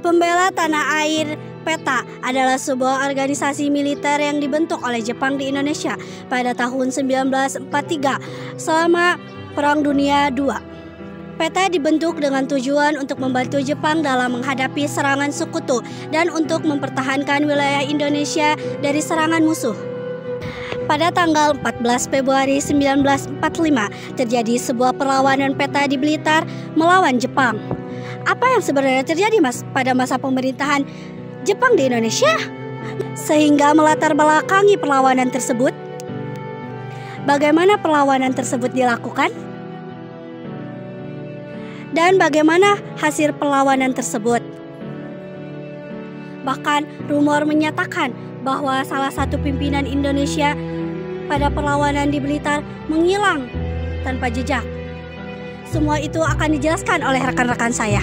Pembela Tanah Air PETA adalah sebuah organisasi militer yang dibentuk oleh Jepang di Indonesia pada tahun 1943 selama Perang Dunia II. PETA dibentuk dengan tujuan untuk membantu Jepang dalam menghadapi serangan sekutu dan untuk mempertahankan wilayah Indonesia dari serangan musuh. Pada tanggal 14 Februari 1945 terjadi sebuah perlawanan PETA di Blitar melawan Jepang. Apa yang sebenarnya terjadi pada masa pemerintahan Jepang di Indonesia sehingga melatar belakangi perlawanan tersebut? Bagaimana perlawanan tersebut dilakukan? Dan bagaimana hasil perlawanan tersebut? Bahkan rumor menyatakan bahwa salah satu pimpinan Indonesia pada perlawanan di Blitar menghilang tanpa jejak. Semua itu akan dijelaskan oleh rekan-rekan saya.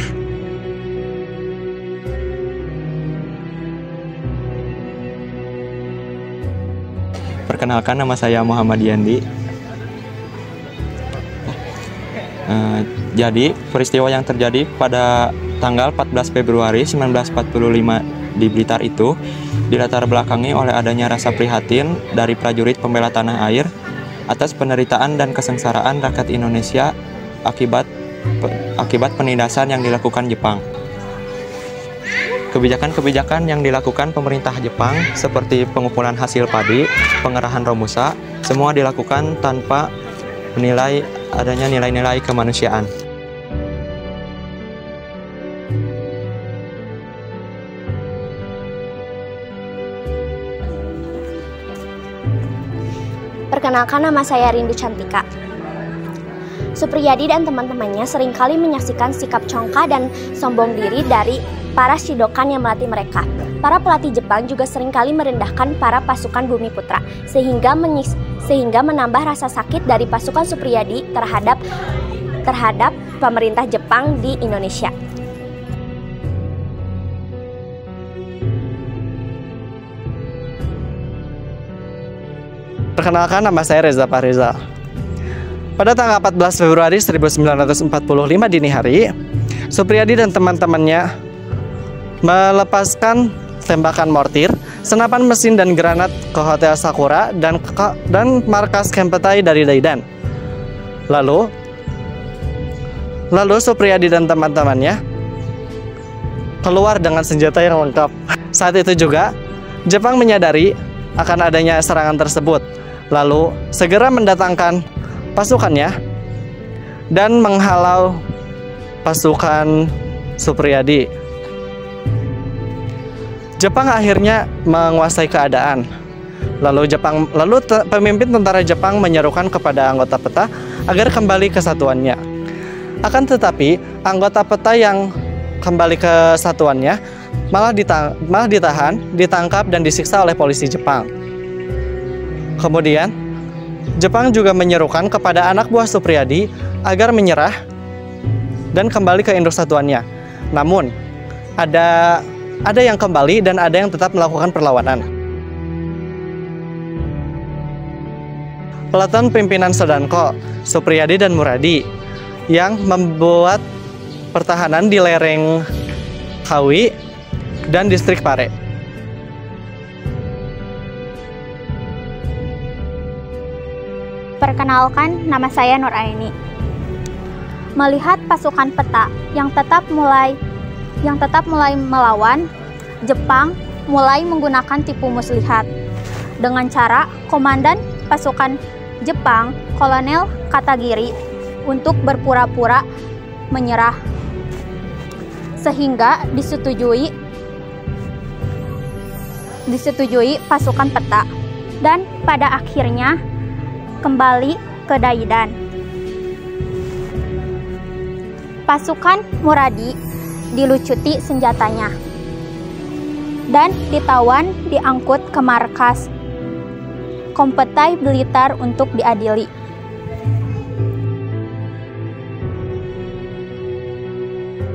Perkenalkan, nama saya Muhammad Yandi. Jadi peristiwa yang terjadi pada tanggal 14 Februari 1945 di Blitar itu dilatar belakangi oleh adanya rasa prihatin dari prajurit pembela tanah air atas penderitaan dan kesengsaraan rakyat Indonesia akibat penindasan yang dilakukan Jepang. Kebijakan-kebijakan yang dilakukan pemerintah Jepang seperti pengumpulan hasil padi, pengerahan Romusa, semua dilakukan tanpa menilai adanya nilai-nilai kemanusiaan. Perkenalkan, nama saya Rindu Cantika. Supriyadi dan teman-temannya seringkali menyaksikan sikap congkak dan sombong diri dari para shidokan yang melatih mereka. Para pelatih Jepang juga seringkali merendahkan para pasukan Bumi Putra, sehingga menambah rasa sakit dari pasukan Supriyadi terhadap pemerintah Jepang di Indonesia. Perkenalkan, nama saya Reza Fahrizal. Pada tanggal 14 Februari 1945 dini hari, Supriyadi dan teman-temannya melepaskan tembakan mortir, senapan mesin dan granat ke Hotel Sakura dan markas Kempetai dari Daidan. Lalu Supriyadi dan teman-temannya keluar dengan senjata yang lengkap. Saat itu juga Jepang menyadari akan adanya serangan tersebut, lalu segera mendatangkan pasukannya dan menghalau pasukan Supriyadi. Jepang akhirnya menguasai keadaan. Lalu pemimpin tentara Jepang menyerukan kepada anggota PETA agar kembali ke satuannya. Akan tetapi, anggota PETA yang kembali ke satuannya malah ditahan, ditangkap dan disiksa oleh polisi Jepang. Kemudian, Jepang juga menyerukan kepada anak buah Supriyadi agar menyerah dan kembali ke induk satuannya. Namun, ada yang kembali dan ada yang tetap melakukan perlawanan. Peleton pimpinan Sodanko, Supriyadi dan Muradi yang membuat pertahanan di lereng Kawi dan distrik Pare. Perkenalkan, nama saya Nur Aini. Melihat pasukan PETA yang tetap mulai melawan, Jepang mulai menggunakan tipu muslihat dengan cara komandan pasukan Jepang, Kolonel Katagiri, untuk berpura-pura menyerah, sehingga disetujui pasukan PETA dan pada akhirnya kembali ke Daidan. Pasukan Muradi dilucuti senjatanya dan ditawan, diangkut ke markas Kempetai Blitar untuk diadili.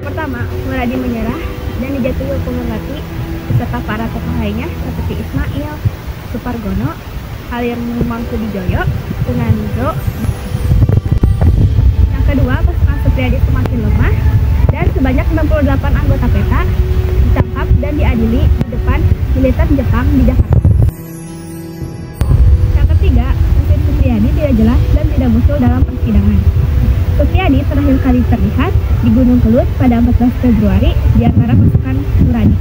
Pertama, Muradi menyerah dan dijatuhi hukuman mati beserta para tokoh lainnya seperti Ismail, Supargono, Halirmu Mangkudijoyo, Tunandro. Yang kedua, pasukan Supriyadi semakin lemah dan sebanyak 68 anggota PETA jelas dan tidak muncul dalam persidangan. Supriyadi terakhir kali terlihat di Gunung Kelut pada 14 Februari di antara pasukan Suradi.